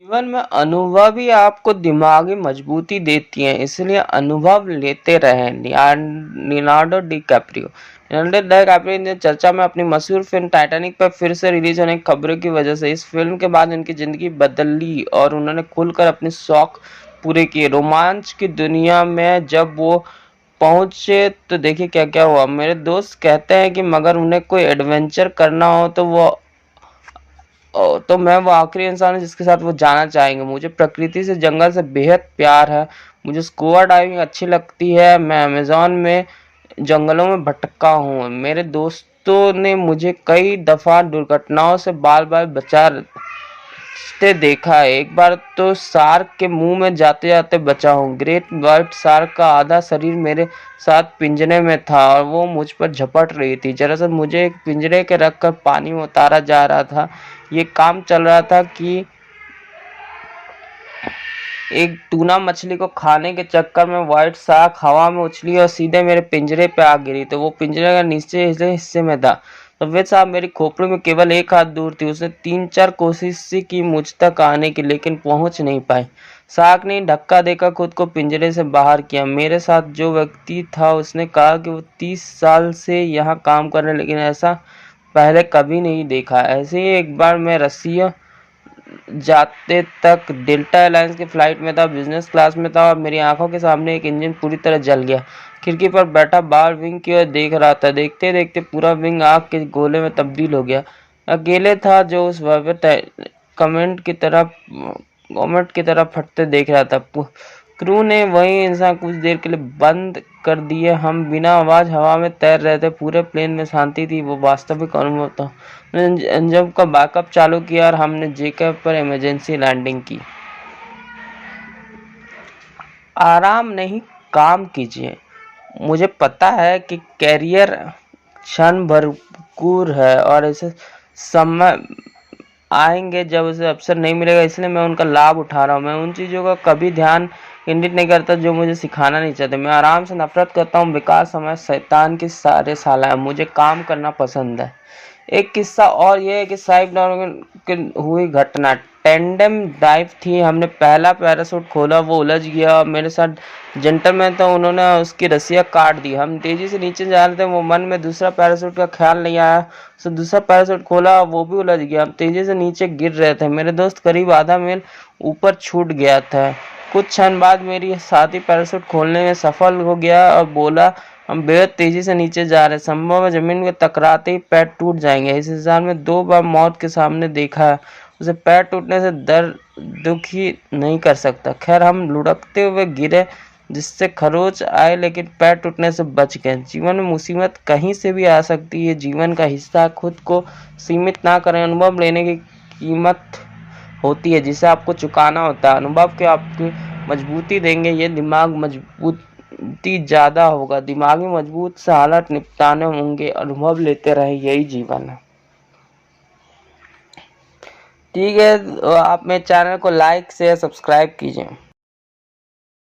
जीवन में अनुभव ही आपको दिमागी मजबूती देती है, इसलिए अनुभव लेते रहें। लियोनार्डो डिकैप्रियो ने चर्चा में अपनी मशहूर फिल्म टाइटैनिक पर फिर से रिलीज होने की खबरों की वजह से इस फिल्म के बाद उनकी जिंदगी बदली और उन्होंने खुलकर अपने शौक पूरे किए। रोमांच की दुनिया में जब वो पहुंचे तो देखिए क्या क्या हुआ। मेरे दोस्त कहते हैं कि मगर उन्हें कोई एडवेंचर करना हो तो मैं वो आखिरी इंसान हूँ जिसके साथ वो जाना चाहेंगे। मुझे प्रकृति से, जंगल से बेहद प्यार है। मुझे स्कूबा डाइविंग अच्छी लगती है। मैं अमेज़न में जंगलों में भटका हूँ। मेरे दोस्तों ने मुझे कई दफा दुर्घटनाओं से बाल बाल बचाते देखा है। एक बार तो शार्क के मुंह में जाते जाते बचा हूँ। ग्रेट व्हाइट शार्क का आधा शरीर मेरे साथ पिंजरे में था और वो मुझ पर झपट रही थी। दरअसल मुझे एक पिंजरे के रखकर पानी में उतारा जा रहा था। ये काम चल रहा था कि एक टूना मछली को खाने के चक्कर में व्हाइट शार्क हवा में उछली और सीधे मेरे पिंजरे पे आ गिरी। तो वो पिंजरे का नीचे हिस्से में था। तो वे साहब मेरी खोपड़ी में केवल एक हाथ दूर थी। उसने 3-4 कोशिश की मुझ तक आने की, लेकिन पहुंच नहीं पाई। शार्क ने धक्का देकर खुद को पिंजरे से बाहर किया। मेरे साथ जो व्यक्ति था उसने कहा कि वो 30 साल से यहाँ काम कर रहे, लेकिन ऐसा पहले कभी नहीं देखा। ऐसे ही एक बार मैं रसिया जाते तक डेल्टा एयरलाइंस की फ्लाइट में था, बिजनेस क्लास में था और मेरी आंखों के सामने एक इंजन पूरी तरह जल गया। खिड़की पर बैठा बाहर विंग की ओर देख रहा था। देखते देखते पूरा विंग आग के गोले में तब्दील हो गया। अकेले था जो उस भव्य कॉमेट की तरह फटते देख रहा था। क्रू ने वही इंसान कुछ देर के लिए बंद कर दिए। हम बिना आवाज हवा में तैर रहे थे। पूरे प्लेन में शांति थी। वो वास्तविक अनुभव था। इंजन का बैकअप चालू किया और हमने जेकब पर इमरजेंसी लैंडिंग की। आराम नहीं, काम कीजिए। मुझे पता है कि कैरियर क्षण भरपूर है और ऐसे समय आएंगे जब उसे अवसर नहीं मिलेगा, इसलिए मैं उनका लाभ उठा रहा हूँ। मैं उन चीज़ों का कभी ध्यान केंद्रित नहीं करता जो मुझे सिखाना नहीं चाहते। मैं आराम से नफरत करता हूँ। बेकार समय शैतान की सारे साला है। मुझे काम करना पसंद है। एक किस्सा और ये है कि साइब की हुई घटना टेंडम डाइव थी। हमने पहला पैराशूट खोला, वो उलझ गया और मेरे साथ जेंटलमैन था, उन्होंने उसकी रस्सियाँ काट दी। हम तेजी से नीचे जा रहे थे। वो मन में दूसरा पैराशूट का ख्याल नहीं आया। उसने दूसरा पैराशूट खोला, वो भी उलझ गया। हम तेजी से नीचे गिर रहे थे। मेरे दोस्त करीब आधा मील ऊपर छूट गया था। कुछ क्षण बाद मेरी साथी पैराशूट खोलने में सफल हो गया और बोला, हम बेहद तेजी से नीचे जा रहे हैं। संभव है जमीन में टकराते ही पैर टूट जाएंगे। इस इंसान में 2 बार मौत के सामने देखा है। उसे पैर टूटने से दुख ही नहीं कर सकता। खैर हम लुढ़कते हुए गिरे जिससे खरोच आए, लेकिन पैर टूटने से बच गए। जीवन में मुसीबत कहीं से भी आ सकती है। जीवन का हिस्सा। खुद को सीमित ना करें। अनुभव लेने की कीमत होती है जिसे आपको चुकाना होता है। अनुभव के आपकी मजबूती देंगे। ये दिमाग मजबूती ज़्यादा होगा। दिमागी मजबूत से हालात निपटाने होंगे। अनुभव लेते रहे, यही जीवन है। ठीक है, तो आप मेरे चैनल को लाइक शेयर सब्सक्राइब कीजिए।